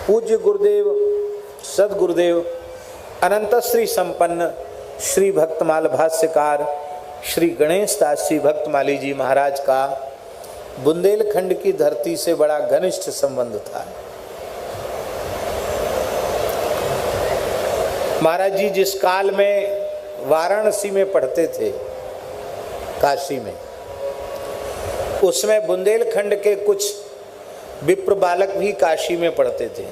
पूज्य गुरुदेव सदगुरुदेव अनंत श्री संपन्न श्री भक्तमाल भाष्यकार श्री गणेश दास जी भक्तमाली जी महाराज का बुंदेलखंड की धरती से बड़ा घनिष्ठ संबंध था। महाराज जी जिस काल में वाराणसी में पढ़ते थे, काशी में, उसमें बुंदेलखंड के कुछ विप्र बालक भी काशी में पढ़ते थे।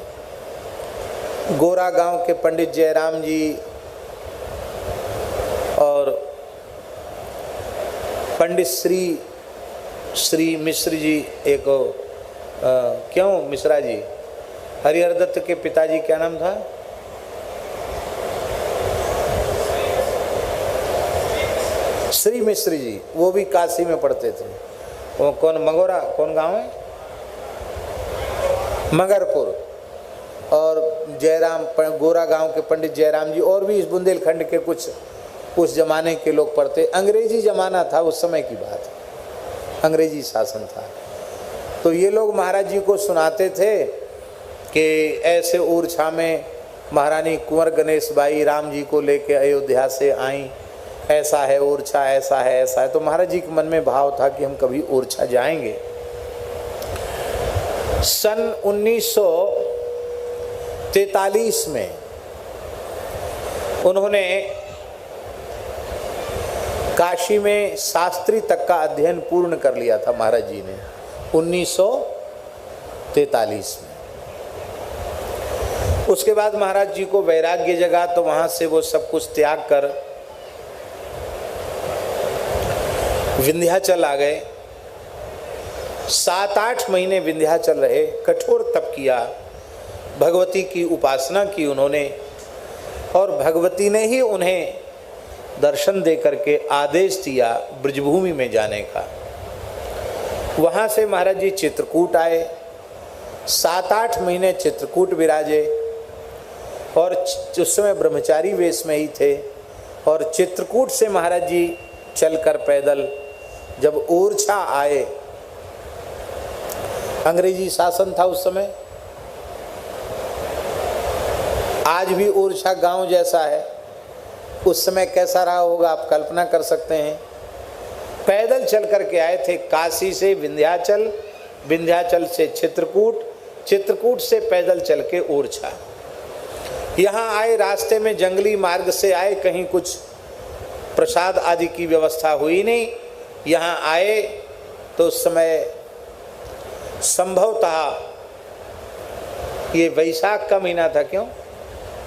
गोरा गांव के पंडित जयराम जी और पंडित श्री मिश्र जी, एक क्यों मिश्रा जी, हरिहर दत्त के पिताजी क्या नाम था? श्री मिश्र जी, वो भी काशी में पढ़ते थे। वो कौन, मगोरा कौन गांव है? मगरपुर। और जयराम गोरा गांव के पंडित जयराम जी और भी इस बुंदेलखंड के कुछ उस जमाने के लोग पढ़ते। अंग्रेजी जमाना था, उस समय की बात, अंग्रेजी शासन था। तो ये लोग महाराज जी को सुनाते थे कि ऐसे ओरछा में महारानी कुंवर गणेश बाई राम जी को लेके अयोध्या से आई, ऐसा है ओरछा, ऐसा है, ऐसा है। तो महाराज जी के मन में भाव था कि हम कभी ओरछा जाएंगे। सन 1943 में उन्होंने काशी में शास्त्री तक का अध्ययन पूर्ण कर लिया था महाराज जी ने 1943 में। उसके बाद महाराज जी को वैराग्य जगा तो वहां से वो सब कुछ त्याग कर विंध्याचल आ गए। 7-8 महीने विंध्याचल रहे, कठोर तप किया, भगवती की उपासना की उन्होंने, और भगवती ने ही उन्हें दर्शन दे करके आदेश दिया ब्रजभूमि में जाने का। वहाँ से महाराज जी चित्रकूट आए, 7-8 महीने चित्रकूट विराजे, और उस समय ब्रह्मचारी वेश में ही थे। और चित्रकूट से महाराज जी चलकर पैदल जब ओरछा आए, अंग्रेजी शासन था उस समय, आज भी ओरछा गांव जैसा है, उस समय कैसा रहा होगा आप कल्पना कर सकते हैं। पैदल चल करके आए थे काशी से विंध्याचल, विंध्याचल से चित्रकूट, चित्रकूट से पैदल चल के ओरछा। यहाँ आए, रास्ते में जंगली मार्ग से आए, कहीं कुछ प्रसाद आदि की व्यवस्था हुई नहीं। यहाँ आए तो उस समय संभवतः ये वैशाख का महीना था। क्यों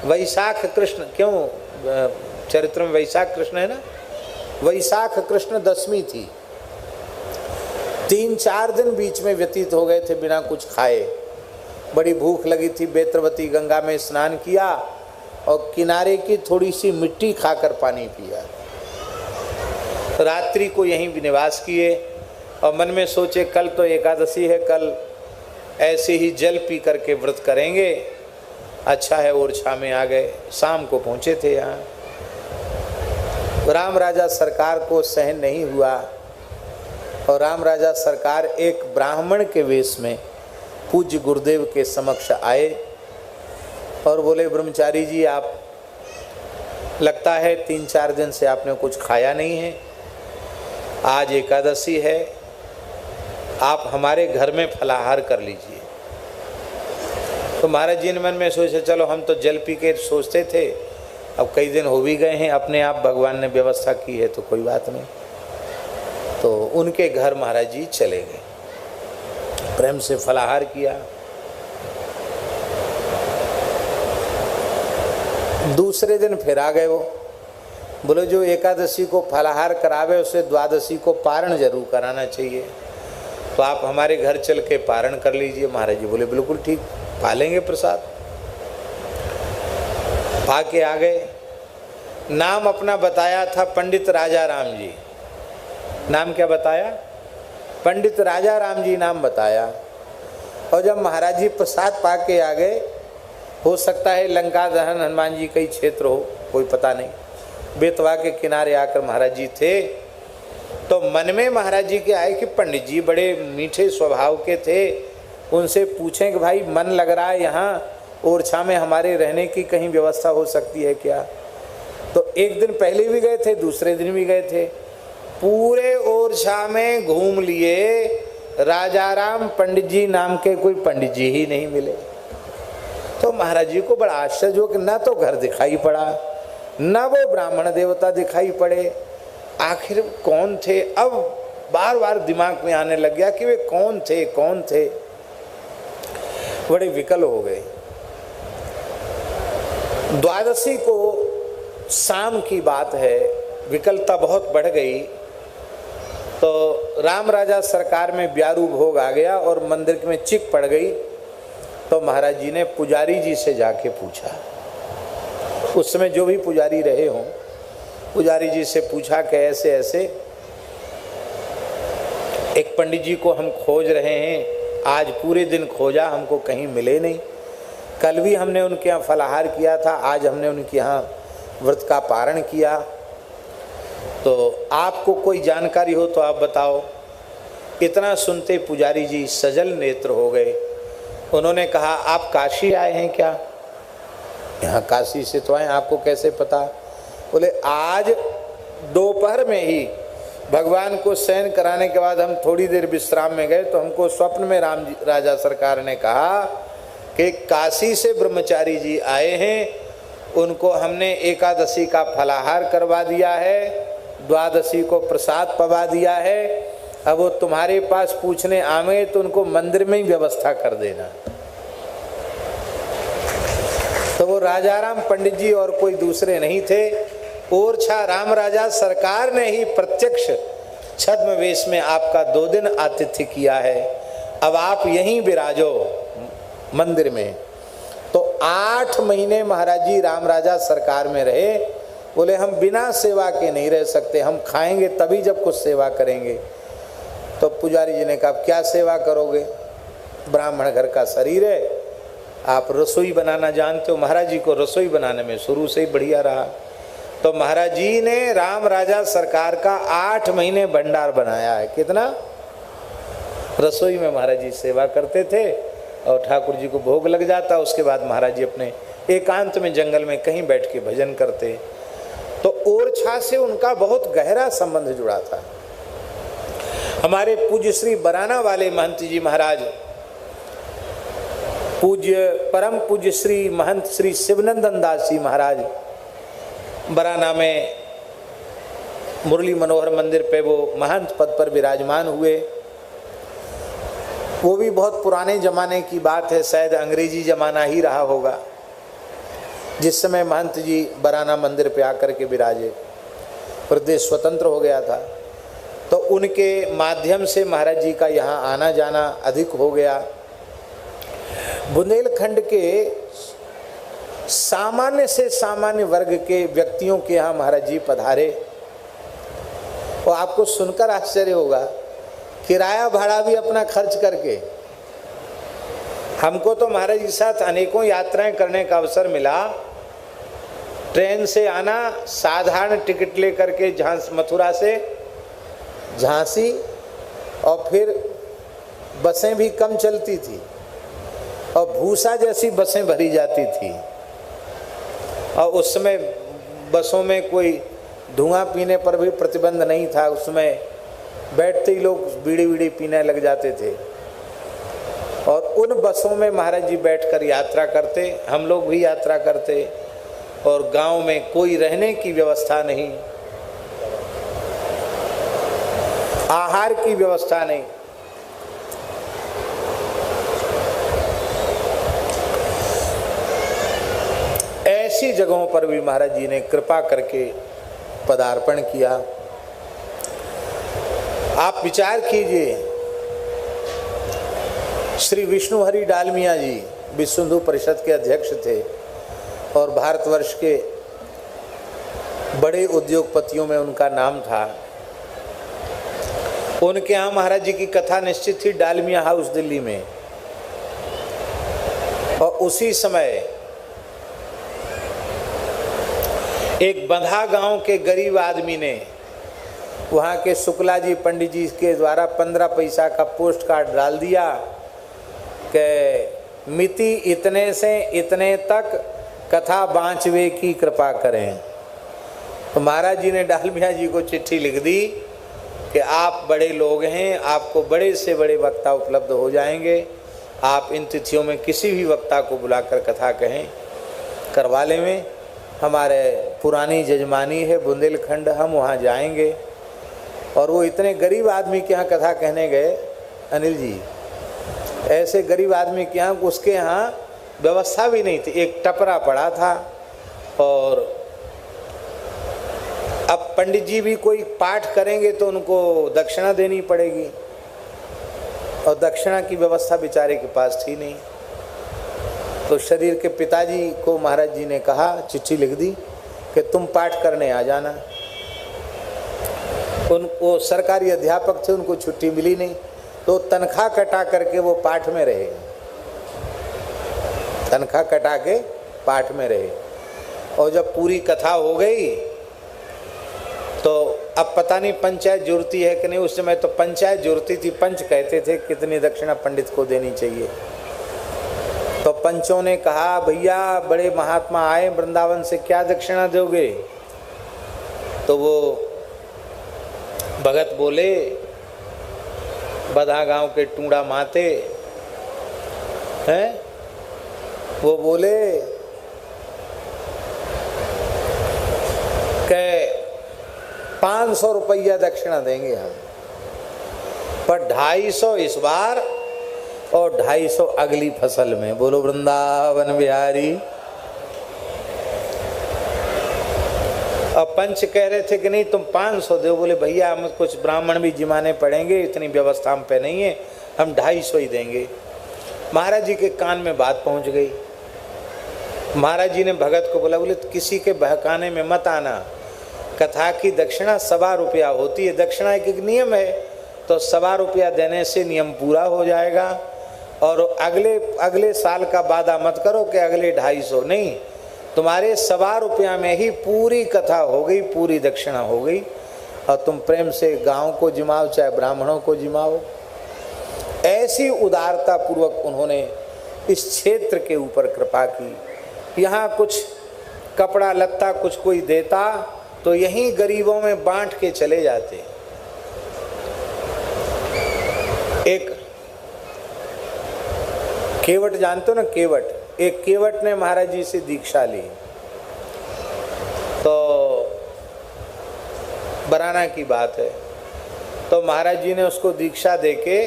वैशाख कृष्ण, क्यों चरित्र में वैशाख कृष्ण है ना, वैशाख कृष्ण दशमी थी। 3-4 दिन बीच में व्यतीत हो गए थे बिना कुछ खाए। बड़ी भूख लगी थी, बेत्रवती गंगा में स्नान किया और किनारे की थोड़ी सी मिट्टी खाकर पानी पिया। रात्रि को यहीं भी निवास किए और मन में सोचे कल तो एकादशी है, कल ऐसे ही जल पी करके व्रत करेंगे। अच्छा है ओरछा में आ गए, शाम को पहुँचे थे यहाँ। राम राजा सरकार को सहन नहीं हुआ और राम राजा सरकार एक ब्राह्मण के वेश में पूज्य गुरुदेव के समक्ष आए और बोले, ब्रह्मचारी जी आप, लगता है 3-4 दिन से आपने कुछ खाया नहीं है, आज एकादशी है, आप हमारे घर में फलाहार कर लीजिए। तो महाराज जी ने मन में सोचे चलो हम तो जल पी के सोचते थे, अब कई दिन हो भी गए हैं, अपने आप भगवान ने व्यवस्था की है तो कोई बात नहीं। तो उनके घर महाराज जी चले गए, प्रेम से फलाहार किया। दूसरे दिन फिर आ गए वो, बोले जो एकादशी को फलाहार करावे उसे द्वादशी को पारण जरूर कराना चाहिए, तो आप हमारे घर चल के पारण कर लीजिए। महाराज जी बोले बिल्कुल ठीक, पालेंगे प्रसाद। पा के आ गए। नाम अपना बताया था पंडित राजा राम जी। नाम क्या बताया? पंडित राजा राम जी नाम बताया। और जब महाराज जी प्रसाद पा के आ गए, हो सकता है लंका दहन हनुमान जी का ही क्षेत्र हो, कोई पता नहीं, बेतवा के किनारे आकर महाराज जी थे। तो मन में महाराज जी के आए कि पंडित जी बड़े मीठे स्वभाव के थे, उनसे पूछें कि भाई मन लग रहा है यहाँ, ओरछा में हमारे रहने की कहीं व्यवस्था हो सकती है क्या? तो एक दिन पहले भी गए थे, दूसरे दिन भी गए थे, पूरे ओरछा में घूम लिए, राजाराम पंडित जी नाम के कोई पंडित जी ही नहीं मिले। तो महाराज जी को बड़ा आश्चर्य हो कि न तो घर दिखाई पड़ा, न वो ब्राह्मण देवता दिखाई पड़े, आखिर कौन थे? अब बार बार दिमाग में आने लग गया कि वे कौन थे, कौन थे। बड़े विकल हो गए। द्वादशी को शाम की बात है, विकलता बहुत बढ़ गई। तो राम राजा सरकार में ब्यारू भोग आ गया और मंदिर में चिक पड़ गई। तो महाराज जी ने पुजारी जी से जाके पूछा, उस समय जो भी पुजारी रहे हों, पुजारी जी से पूछा कि ऐसे ऐसे एक पंडित जी को हम खोज रहे हैं, आज पूरे दिन खोजा, हमको कहीं मिले नहीं। कल भी हमने उनके यहाँ फलाहार किया था, आज हमने उनके यहाँ व्रत का पारण किया, तो आपको कोई जानकारी हो तो आप बताओ। इतना सुनते पुजारी जी सजल नेत्र हो गए। उन्होंने कहा, आप काशी आए हैं क्या? यहाँ काशी से तो आए, आपको कैसे पता? बोले, आज दोपहर में ही भगवान को शयन कराने के बाद हम थोड़ी देर विश्राम में गए तो हमको स्वप्न में राजा सरकार ने कहा कि काशी से ब्रह्मचारी जी आए हैं, उनको हमने एकादशी का फलाहार करवा दिया है, द्वादशी को प्रसाद पवा दिया है, अब वो तुम्हारे पास पूछने आवे तो उनको मंदिर में ही व्यवस्था कर देना। तो वो राजाराम पंडित जी और कोई दूसरे नहीं थे, ओरछा राम राजा सरकार ने ही प्रत्यक्ष छद्म वेश में आपका 2 दिन आतिथ्य किया है, अब आप यहीं विराजो मंदिर में। तो 8 महीने महाराज जी राम राजा सरकार में रहे। बोले, हम बिना सेवा के नहीं रह सकते, हम खाएंगे तभी जब कुछ सेवा करेंगे। तो पुजारी जी ने कहा, क्या सेवा करोगे? ब्राह्मण घर का शरीर है, आप रसोई बनाना जानते हो। महाराज जी को रसोई बनाने में शुरू से ही बढ़िया रहा। तो महाराज जी ने राम राजा सरकार का 8 महीने भंडार बनाया है। कितना? रसोई में महाराज जी सेवा करते थे और ठाकुर जी को भोग लग जाता, उसके बाद महाराज जी अपने एकांत में जंगल में कहीं बैठ के भजन करते। तो ओरछा से उनका बहुत गहरा संबंध जुड़ा था। हमारे पूज्य श्री बराना वाले महंत जी महाराज, पूज्य परम पूज्य श्री महंत श्री शिवनंदन दास जी महाराज बराना में मुरली मनोहर मंदिर पे वो महंत पद पर विराजमान हुए। वो भी बहुत पुराने जमाने की बात है, शायद अंग्रेजी जमाना ही रहा होगा जिस समय महंत जी बराना मंदिर पे आकर के विराजे। प्रदेश स्वतंत्र हो गया था, तो उनके माध्यम से महाराज जी का यहाँ आना जाना अधिक हो गया। बुंदेलखंड के सामान्य से सामान्य वर्ग के व्यक्तियों के यहाँ महाराज जी पधारे। और आपको सुनकर आश्चर्य होगा, किराया भाड़ा भी अपना खर्च करके। हमको तो महाराज जी के साथ अनेकों यात्राएं करने का अवसर मिला। ट्रेन से आना, साधारण टिकट लेकर के मथुरा से झांसी, और फिर बसें भी कम चलती थी और भूसा जैसी बसें भरी जाती थी। और उस समय बसों में कोई धुआं पीने पर भी प्रतिबंध नहीं था। उसमें बैठते ही लोग बीड़ी बीड़ी पीने लग जाते थे। और उन बसों में महाराज जी बैठकर यात्रा करते, हम लोग भी यात्रा करते। और गांव में कोई रहने की व्यवस्था नहीं, आहार की व्यवस्था नहीं। ऐसी जगहों पर भी महाराज जी ने कृपा करके पदार्पण किया। आप विचार कीजिए, श्री विष्णु हरि डालमिया जी विश्व हिंदू परिषद के अध्यक्ष थे और भारतवर्ष के बड़े उद्योगपतियों में उनका नाम था। उनके यहाँ महाराज जी की कथा निश्चित थी डालमिया हाउस दिल्ली में। और उसी समय एक बंधा गांव के गरीब आदमी ने वहाँ के शुक्ला जी पंडित जी के द्वारा 15 पैसा का पोस्ट कार्ड डाल दिया कि मिति इतने से इतने तक कथा बाँचवे की कृपा करें। तो महाराज जी ने डालमिया जी को चिट्ठी लिख दी कि आप बड़े लोग हैं, आपको बड़े से बड़े वक्ता उपलब्ध हो जाएंगे, आप इन तिथियों में किसी भी वक्ता को बुलाकर कथा कहें। करवाले में हमारे पुरानी जजमानी है बुंदेलखंड, हम वहाँ जाएंगे। और वो इतने गरीब आदमी के यहाँ कथा कहने गए अनिल जी, ऐसे गरीब आदमी के यहाँ, उसके यहाँ व्यवस्था भी नहीं थी, एक टपरा पड़ा था। और अब पंडित जी भी कोई पाठ करेंगे तो उनको दक्षिणा देनी पड़ेगी, और दक्षिणा की व्यवस्था बेचारे के पास थी नहीं। तो शरीर के पिताजी को महाराज जी ने कहा, चिट्ठी लिख दी कि तुम पाठ करने आ जाना। उनको सरकारी अध्यापक थे, उनको छुट्टी मिली नहीं, तो तनख्वाह कटा करके वो पाठ में रहे, तनख्वाह कटा के पाठ में रहे। और जब पूरी कथा हो गई तो अब पता नहीं पंचायत जुड़ती है कि नहीं, उस समय तो पंचायत जुड़ती थी, पंच कहते थे कितनी दक्षिणा पंडित को देनी चाहिए। तो पंचों ने कहा भैया बड़े महात्मा आए वृंदावन से, क्या दक्षिणा दोगे? तो वो भगत बोले, बधा गांव के टूड़ा माते हैं, वो बोले कि 500 रुपया दक्षिणा देंगे हम, पर 250 इस बार और 250 अगली फसल में। बोलो वृंदावन बिहारी। और पंच कह रहे थे कि नहीं तुम 500 दो। बोले भैया हम कुछ ब्राह्मण भी जिमाने पड़ेंगे, इतनी व्यवस्था हम पे नहीं है, हम 250 ही देंगे। महाराज जी के कान में बात पहुंच गई। महाराज जी ने भगत को बोला, बोले किसी के बहकाने में मत आना, कथा की दक्षिणा 1.25 रुपया होती है, दक्षिणा एक नियम है, तो 1.25 रुपया देने से नियम पूरा हो जाएगा। और अगले साल का वादा मत करो कि अगले 250 नहीं, तुम्हारे 1.25 रुपया में ही पूरी कथा हो गई, पूरी दक्षिणा हो गई, और तुम प्रेम से गांव को जिमाओ चाहे ब्राह्मणों को जिमाओ। ऐसी उदारता पूर्वक उन्होंने इस क्षेत्र के ऊपर कृपा की। यहाँ कुछ कपड़ा लत्ता कुछ कोई देता तो यहीं गरीबों में बांट के चले जाते। एक केवट जानते हो ना, केवट, एक केवट ने महाराज जी से दीक्षा ली। तो बराना की बात है, तो महाराज जी ने उसको दीक्षा देके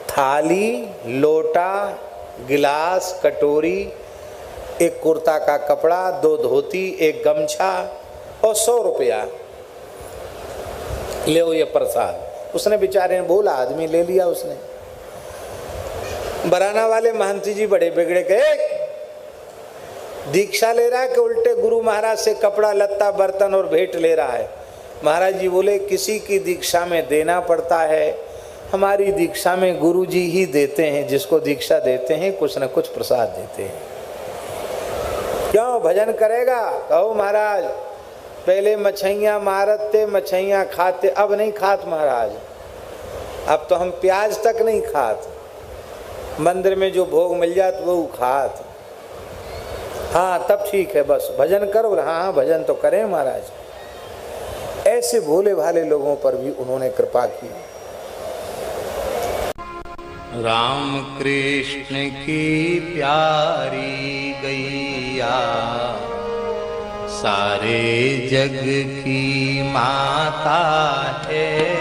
थाली, लोटा, गिलास, कटोरी, एक कुर्ता का कपड़ा, 2 धोती, एक गमछा और 100 रुपया ले ये प्रसाद। उसने बेचारे ने बोला, आदमी ले लिया उसने। बराना वाले महंती जी बड़े बिगड़े गए, दीक्षा ले रहा है कि उल्टे गुरु महाराज से कपड़ा लत्ता बर्तन और भेंट ले रहा है। महाराज जी बोले किसी की दीक्षा में देना पड़ता है, हमारी दीक्षा में गुरु जी ही देते हैं, जिसको दीक्षा देते हैं कुछ न कुछ प्रसाद देते हैं। क्यों भजन करेगा? कहो महाराज पहले मछैया मारत थे, मछैया खाते, अब नहीं खात महाराज, अब तो हम प्याज तक नहीं खात, मंदिर में जो भोग मिल जात वो खात। हाँ तब ठीक है, बस भजन करो। हाँ भजन तो करें महाराज। ऐसे भोले भाले लोगों पर भी उन्होंने कृपा की। राम कृष्ण की प्यारी गैया सारे जग की माता है।